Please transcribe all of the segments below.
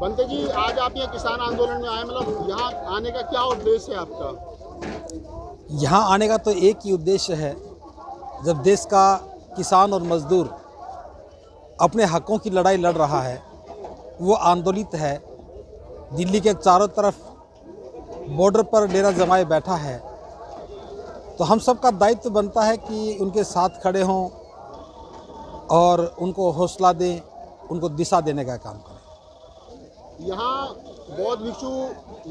बंते जी, आज आप ये किसान आंदोलन में आए, मतलब यहाँ आने का क्या उद्देश्य है आपका? यहाँ आने का तो एक ही उद्देश्य है। जब देश का किसान और मजदूर अपने हकों की लड़ाई लड़ रहा है, वो आंदोलित है, दिल्ली के चारों तरफ बॉर्डर पर डेरा जमाए बैठा है, तो हम सबका दायित्व बनता है कि उनके साथ खड़े हों और उनको हौसला दें, उनको दिशा देने का काम करें। यहाँ बौद्ध भिक्षु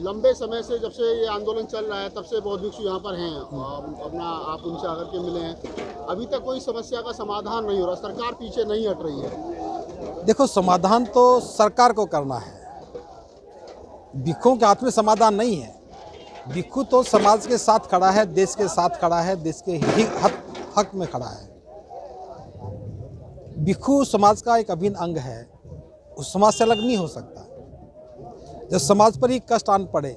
लंबे समय से, जब से ये आंदोलन चल रहा है तब से बौद्ध भिक्षु यहाँ पर हैं। अपना आप उनसे आकर के मिले हैं, अभी तक कोई समस्या का समाधान नहीं हो रहा, सरकार पीछे नहीं हट रही है। देखो, समाधान तो सरकार को करना है, भिक्षुओं के हाथ में समाधान नहीं है। भिक्षु तो समाज के साथ खड़ा है, देश के साथ खड़ा है, देश के हक में खड़ा है। भिक्षु समाज का एक अभिन्न अंग है, उस समाज से अलग नहीं हो सकता। जब समाज पर ही कष्ट आन पड़े,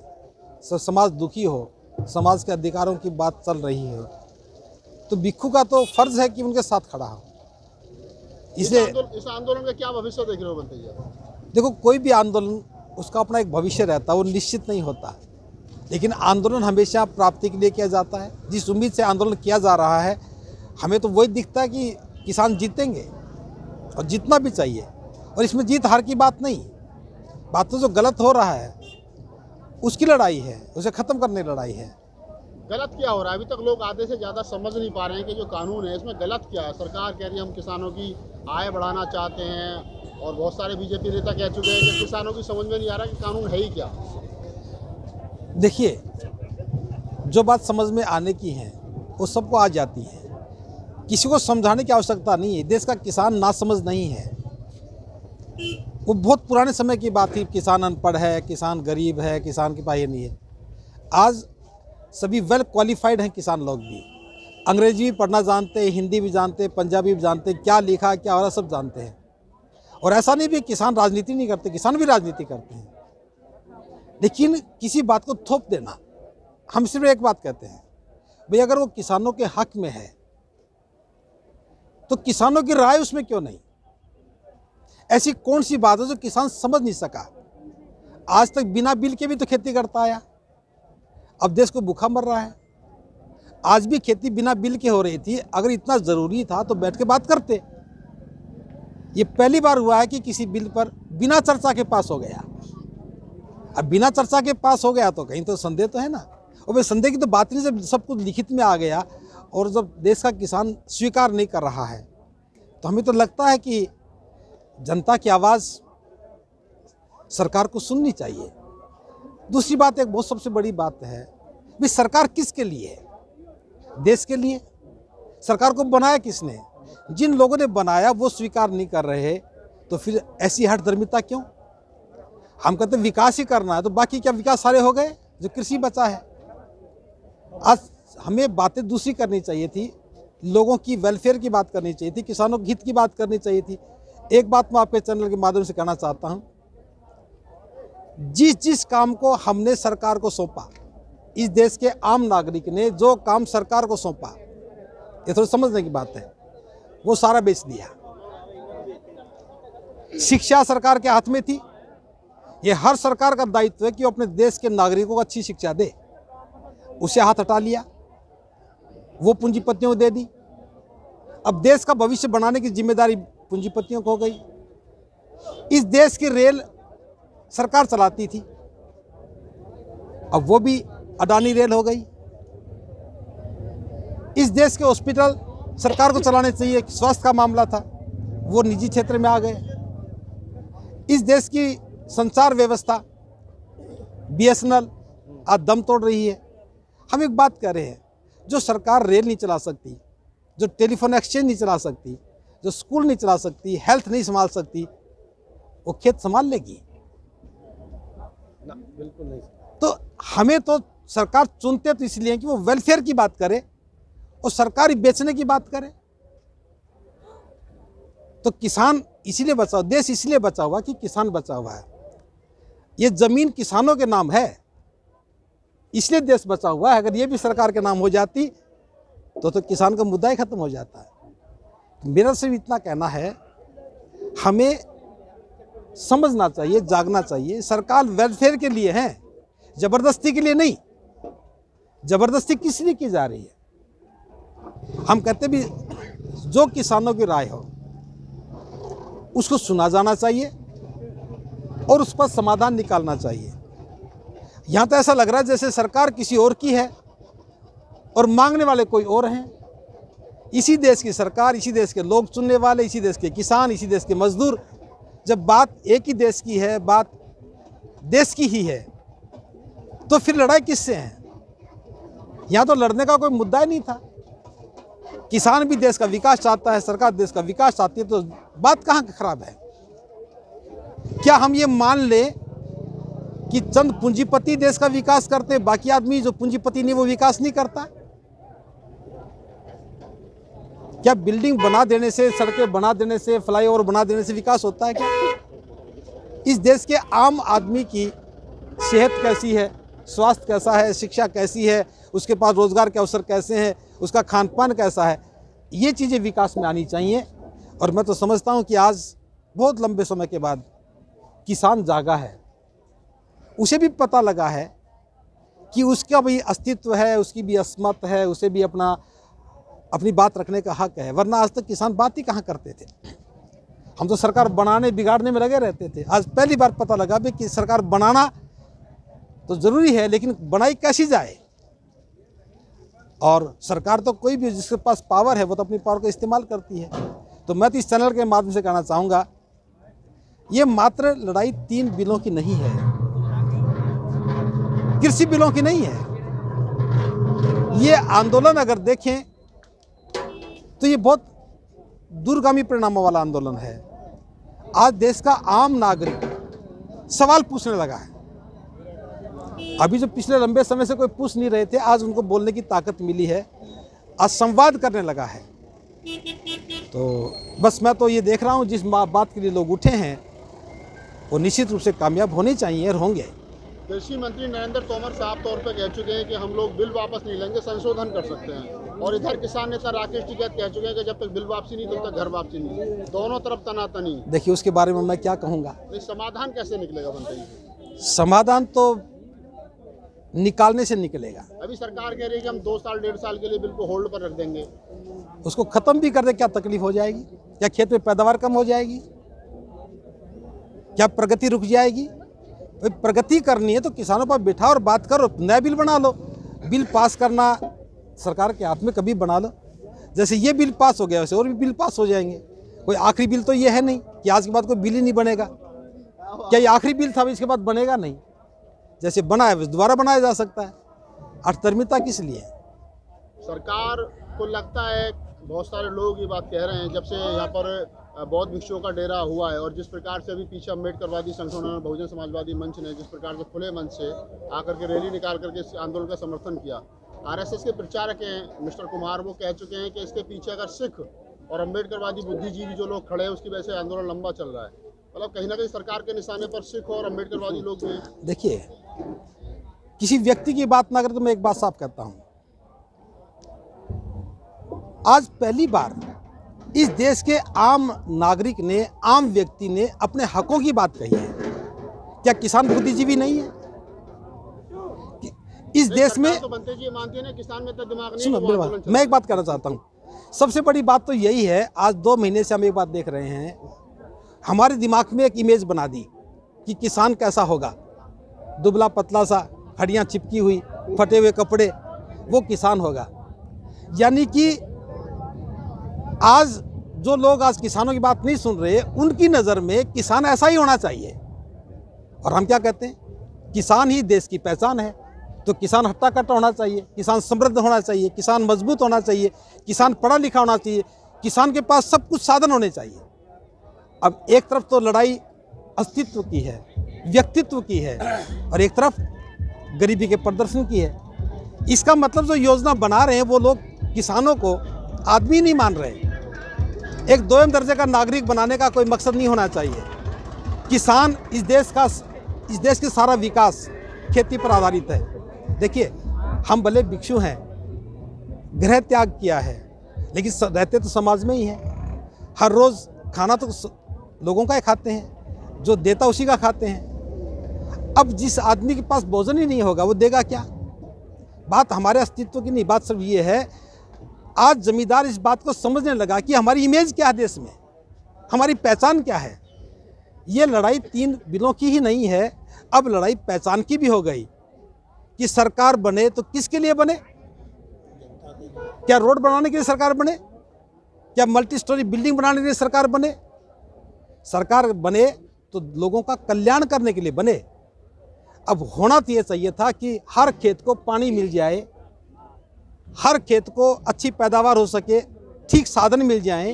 सब समाज दुखी हो, समाज के अधिकारों की बात चल रही है, तो भिक्षु का तो फर्ज है कि उनके साथ खड़ा हो। इसलिए इस आंदोलन का क्या भविष्य देख रहे हो बंते जी? देखो, कोई भी आंदोलन उसका अपना एक भविष्य रहता है, वो निश्चित नहीं होता, लेकिन आंदोलन हमेशा प्राप्ति के लिए किया जाता है। जिस उम्मीद से आंदोलन किया जा रहा है, हमें तो वही दिखता है कि किसान जीतेंगे और जीतना भी चाहिए। और इसमें जीत हार की बात नहीं, बात तो जो गलत हो रहा है उसकी लड़ाई है, उसे ख़त्म करने की लड़ाई है। गलत क्या हो रहा है? अभी तक लोग आधे से ज़्यादा समझ नहीं पा रहे हैं कि जो कानून है इसमें गलत क्या है। सरकार कह रही है हम किसानों की आय बढ़ाना चाहते हैं, और बहुत सारे बीजेपी नेता कह चुके हैं कि किसानों की समझ में नहीं आ रहा कि कानून है ही क्या। देखिए, जो बात समझ में आने की है वो सबको आ जाती है, किसी को समझाने की आवश्यकता नहीं है। देश का किसान नासमझ नहीं है, वो बहुत पुराने समय की बात थी। किसान अनपढ़ है, किसान गरीब है, किसान के पास ये नहीं है। आज सभी वेल क्वालिफाइड हैं किसान लोग भी, अंग्रेजी भी पढ़ना जानते हैं, हिंदी भी जानते हैं, पंजाबी भी जानते हैं, क्या लिखा क्या हो रहा सब जानते हैं। और ऐसा नहीं भी किसान राजनीति नहीं करते, किसान भी राजनीति करते हैं। लेकिन किसी बात को थोप देना, हम सिर्फ एक बात कहते हैं, भाई अगर वो किसानों के हक में है तो किसानों की राय उसमें क्यों नहीं? ऐसी कौन सी बात है जो किसान समझ नहीं सका? आज तक बिना बिल के भी तो खेती करता आया, अब देश को भूखा मर रहा है। आज भी खेती बिना बिल के हो रही थी, अगर इतना ज़रूरी था तो बैठ के बात करते। ये पहली बार हुआ है कि किसी बिल पर बिना चर्चा के पास हो गया। अब बिना चर्चा के पास हो गया तो कहीं तो संदेह तो है ना। और भाई संदेह की तो बात नहीं, जब सब कुछ लिखित में आ गया और जब देश का किसान स्वीकार नहीं कर रहा है तो हमें तो लगता है कि जनता की आवाज़ सरकार को सुननी चाहिए। दूसरी बात, एक बहुत सबसे बड़ी बात है, भाई सरकार किसके लिए है? देश के लिए। सरकार को बनाया किसने? जिन लोगों ने बनाया वो स्वीकार नहीं कर रहे, तो फिर ऐसी हठधर्मिता क्यों? हम कहते विकास ही करना है, तो बाकी क्या विकास सारे हो गए? जो कृषि बचा है। आज हमें बातें दूसरी करनी चाहिए थी, लोगों की वेलफेयर की बात करनी चाहिए थी, किसानों के हित की बात करनी चाहिए थी। एक बात मैं आपके चैनल के माध्यम से कहना चाहता हूं, जिस काम को हमने सरकार को सौंपा, इस देश के आम नागरिक ने जो काम सरकार को सौंपा, ये थोड़ा समझने की बात है, वो सारा बेच दिया। शिक्षा सरकार के हाथ में थी, ये हर सरकार का दायित्व है कि वो अपने देश के नागरिकों को अच्छी शिक्षा दे, उसे हाथ हटा लिया, वो पूंजीपतियों को दे दी। अब देश का भविष्य बनाने की जिम्मेदारी पूंजीपतियों को हो गई। इस देश की रेल सरकार चलाती थी, अब वो भी अडानी रेल हो गई। इस देश के हॉस्पिटल सरकार को चलाने चाहिए, स्वास्थ्य का मामला था, वो निजी क्षेत्र में आ गए। इस देश की संचार व्यवस्था BSNL आज दम तोड़ रही है। हम एक बात कह रहे हैं, जो सरकार रेल नहीं चला सकती, जो टेलीफोन एक्सचेंज नहीं चला सकती, जो स्कूल नहीं चला सकती, हेल्थ नहीं संभाल सकती, वो खेत संभाल लेगी ना? बिल्कुल नहीं। तो हमें तो सरकार चुनते तो इसलिए कि वो वेलफेयर की बात करे और सरकारी बेचने की बात करे। तो किसान इसीलिए बचा, देश इसलिए बचा हुआ कि किसान बचा हुआ है। ये जमीन किसानों के नाम है, इसलिए देश बचा हुआ है। अगर ये भी सरकार के नाम हो जाती तो किसान का मुद्दा ही खत्म हो जाता है। मेरा सिर्फ इतना कहना है, हमें समझना चाहिए, जागना चाहिए। सरकार वेलफेयर के लिए है, जबरदस्ती के लिए नहीं। जबरदस्ती किस लिए की जा रही है? हम कहते भी जो किसानों की राय हो उसको सुना जाना चाहिए और उस पर समाधान निकालना चाहिए। यहाँ तो ऐसा लग रहा है जैसे सरकार किसी और की है और मांगने वाले कोई और हैं। इसी देश की सरकार, इसी देश के लोग चुनने वाले, इसी देश के किसान, इसी देश के मजदूर। जब बात एक ही देश की है, बात देश की ही है, तो फिर लड़ाई किससे है? यहाँ तो लड़ने का कोई मुद्दा ही नहीं था। किसान भी देश का विकास चाहता है, सरकार देश का विकास चाहती है, तो बात कहाँ खराब है? क्या हम ये मान लें कि चंद पूंजीपति देश का विकास करते, बाकी आदमी जो पूंजीपति नहीं वो विकास नहीं करता? क्या बिल्डिंग बना देने से, सड़कें बना देने से, फ्लाईओवर बना देने से विकास होता है क्या? इस देश के आम आदमी की सेहत कैसी है, स्वास्थ्य कैसा है, शिक्षा कैसी है, उसके पास रोजगार के अवसर कैसे हैं, उसका खान पान कैसा है, ये चीज़ें विकास में आनी चाहिए। और मैं तो समझता हूँ कि आज बहुत लंबे समय के बाद किसान जागा है, उसे भी पता लगा है कि उसका भी अस्तित्व है, उसकी भी अस्मत है, उसे भी अपनी बात रखने का हक है। वरना आज तक किसान बात ही कहाँ करते थे। हम तो सरकार बनाने बिगाड़ने में लगे रहते थे। आज पहली बार पता लगा भी कि सरकार बनाना तो ज़रूरी है, लेकिन बनाई कैसी जाए। और सरकार तो कोई भी जिसके पास पावर है वो तो अपनी पावर का इस्तेमाल करती है। तो मैं तो इस चैनल के माध्यम से कहना चाहूँगा, ये मात्र लड़ाई 3 बिलों की नहीं है, कृषि बिलों की नहीं है। ये आंदोलन अगर देखें तो ये बहुत दूरगामी परिणामों वाला आंदोलन है। आज देश का आम नागरिक सवाल पूछने लगा है। अभी जो पिछले लंबे समय से कोई पूछ नहीं रहे थे, आज उनको बोलने की ताकत मिली है, आज संवाद करने लगा है। तो बस मैं तो ये देख रहा हूँ, जिस बात के लिए लोग उठे हैं वो निश्चित रूप से कामयाब होने चाहिए और होंगे। कृषि मंत्री नरेंद्र तोमर साफ तौर पर कह चुके हैं कि हम लोग बिल वापस नहीं लेंगे, संशोधन कर सकते हैं। और इधर किसान नेता राकेश टिकैत कह चुके हैं कि जब तक बिल वापसी नहीं तब तक घर वापसी नहीं। दोनों तरफ तनातनी। देखिए उसके बारे में मैं क्या कहूँगा। समाधान कैसे निकलेगा बनते? समाधान तो निकालने से निकलेगा। अभी सरकार कह रही है कि हम 2 साल 1.5 साल के लिए बिल को होल्ड पर रख देंगे। उसको खत्म भी कर दे, क्या तकलीफ हो जाएगी? क्या खेत में पैदावार कम हो जाएगी? क्या प्रगति रुक जाएगी? भाई प्रगति करनी है तो किसानों पर बिठा और बात करो, नया बिल बना लो। बिल पास करना सरकार के हाथ में, कभी बना लो। जैसे ये बिल पास हो गया वैसे और भी बिल पास हो जाएंगे। कोई आखिरी बिल तो ये है नहीं कि आज के बाद कोई बिल ही नहीं बनेगा। क्या ये आखिरी बिल था, इसके बाद बनेगा नहीं? जैसे बना है दोबारा बनाया जा सकता है। अर्थतरमिता किस लिए? सरकार को लगता है, बहुत सारे लोग ये बात कह रहे हैं, जब से यहाँ पर बौद्ध भिक्षुओं का डेरा हुआ है और जिस प्रकार से अभी पीछे अम्बेडकरवादी संगठनों ने, बहुजन समाजवादी मंच ने जिस प्रकार से खुले मंच से आकर के रैली निकाल करके इस आंदोलन का समर्थन किया। आरएसएस के प्रचारक हैं मिस्टर कुमार, वो कह चुके हैं कि इसके पीछे अगर सिख और अम्बेडकरवादी बुद्धिजीवी जो लोग खड़े हैं उसकी वजह से आंदोलन लंबा चल रहा है। मतलब कहीं ना कहीं सरकार के निशाने पर सिख और अम्बेडकरवादी लोग भी। देखिए, किसी व्यक्ति की बात ना करें तो मैं एक बात साफ कहता हूँ, आज पहली बार इस देश के आम नागरिक ने, आम व्यक्ति ने अपने हकों की बात कही है। क्या किसान बुद्धिजीवी नहीं है? इस देश में तो बनते जी मानती है ना, किसान में तो दिमाग नहीं। सुनो, मैं एक बात कहना चाहता हूँ। सबसे बड़ी बात तो यही है, आज 2 महीने से हम एक बात देख रहे हैं, हमारे दिमाग में एक इमेज बना दी कि किसान कैसा होगा, दुबला पतला सा, हड्डियाँ चिपकी हुई, फटे हुए कपड़े, वो किसान होगा। यानी कि आज जो लोग आज किसानों की बात नहीं सुन रहे, उनकी नज़र में किसान ऐसा ही होना चाहिए। और हम क्या कहते हैं, किसान ही देश की पहचान है। तो किसान हट्टा कट्टा होना चाहिए, किसान समृद्ध होना चाहिए, किसान मजबूत होना चाहिए, किसान पढ़ा लिखा होना चाहिए, किसान के पास सब कुछ साधन होने चाहिए। अब एक तरफ तो लड़ाई अस्तित्व की है, व्यक्तित्व की है, और एक तरफ गरीबी के प्रदर्शन की है। इसका मतलब जो योजना बना रहे हैं वो लोग किसानों को आदमी नहीं मान रहे। एक 2म दर्जे का नागरिक बनाने का कोई मकसद नहीं होना चाहिए। किसान इस देश का सारा विकास खेती पर आधारित है। देखिए, हम भले भिक्षु हैं, गृह त्याग किया है, लेकिन रहते तो समाज में ही हैं। हर रोज़ खाना तो लोगों का ही खाते हैं। जो देता उसी का खाते हैं। अब जिस आदमी के पास भोजन ही नहीं होगा वो देगा क्या? बात हमारे अस्तित्व की नहीं, बात सिर्फ ये है आज जमींदार इस बात को समझने लगा कि हमारी इमेज क्या है देश में, हमारी पहचान क्या है। ये लड़ाई 3 बिलों की ही नहीं है, अब लड़ाई पहचान की भी हो गई कि सरकार बने तो किसके लिए बने? क्या रोड बनाने के लिए सरकार बने? क्या मल्टी स्टोरी बिल्डिंग बनाने के लिए सरकार बने? सरकार बने तो लोगों का कल्याण करने के लिए बने। अब होना तो ये चाहिए था कि हर खेत को पानी मिल जाए, हर खेत को अच्छी पैदावार हो सके, ठीक साधन मिल जाए।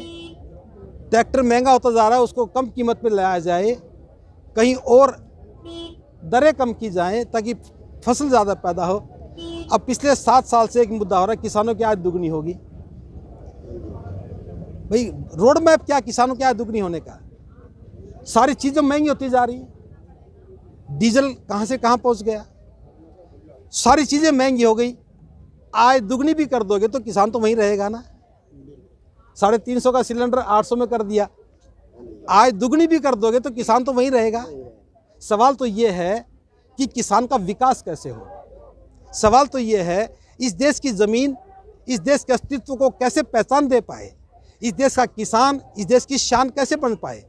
ट्रैक्टर महंगा होता जा रहा है, उसको कम कीमत पे लाया जाए, कहीं और दरें कम की जाएं ताकि फसल ज़्यादा पैदा हो। अब पिछले 7 साल से एक मुद्दा हो रहा है, किसानों की आय दुगनी होगी। भाई रोड मैप क्या किसानों की आय दुगनी होने का? सारी चीज़ें महंगी होती जा रही हैं, डीजल कहाँ से कहाँ पहुँच गया, सारी चीज़ें महंगी हो गई। आय दुगनी भी कर दोगे तो किसान तो वहीं रहेगा ना। 350 का सिलेंडर 800 में कर दिया, आय दुगनी भी कर दोगे तो किसान तो वहीं रहेगा। सवाल तो ये है कि किसान का विकास कैसे हो। सवाल तो ये है इस देश की ज़मीन इस देश के अस्तित्व को कैसे पहचान दे पाए, इस देश का किसान इस देश की शान कैसे बन पाए।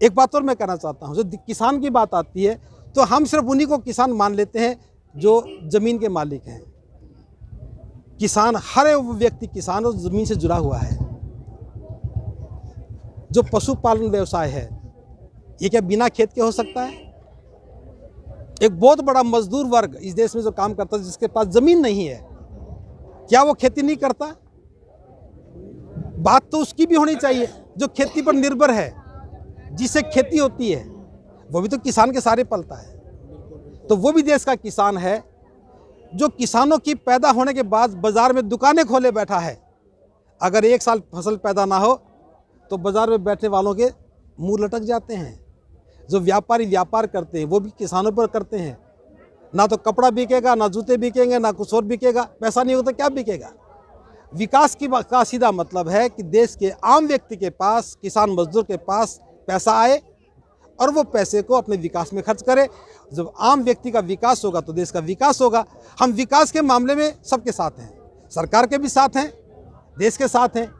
एक बात और मैं कहना चाहता हूँ, जो किसान की बात आती है तो हम सिर्फ उन्हीं को किसान मान लेते हैं जो ज़मीन के मालिक हैं। किसान हर वो व्यक्ति किसान और ज़मीन से जुड़ा हुआ है। जो पशुपालन व्यवसाय है ये क्या बिना खेत के हो सकता है? एक बहुत बड़ा मजदूर वर्ग इस देश में जो काम करता है, जिसके पास ज़मीन नहीं है, क्या वो खेती नहीं करता? बात तो उसकी भी होनी चाहिए जो खेती पर निर्भर है, जिससे खेती होती है, वो भी तो किसान के सारे पलता है। तो वो भी देश का किसान है जो किसानों की पैदा होने के बाद बाज़ार में दुकानें खोले बैठा है। अगर 1 साल फसल पैदा ना हो तो बाज़ार में बैठने वालों के मुंह लटक जाते हैं। जो व्यापारी व्यापार करते हैं वो भी किसानों पर करते हैं। ना तो कपड़ा बिकेगा, ना जूते बिकेंगे, ना कुछ और बिकेगा। पैसा नहीं होगा तो क्या बिकेगा? विकास का सीधा मतलब है कि देश के आम व्यक्ति के पास, किसान मजदूर के पास पैसा आए और वो पैसे को अपने विकास में खर्च करे। जब आम व्यक्ति का विकास होगा तो देश का विकास होगा। हम विकास के मामले में सबके साथ हैं, सरकार के भी साथ हैं, देश के साथ हैं,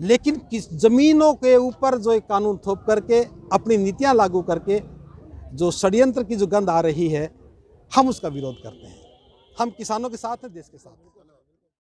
लेकिन ज़मीनों के ऊपर जो एक कानून थोप करके अपनी नीतियां लागू करके जो षड्यंत्र की जो गंध आ रही है, हम उसका विरोध करते हैं। हम किसानों के साथ हैं, देश के साथ हैं।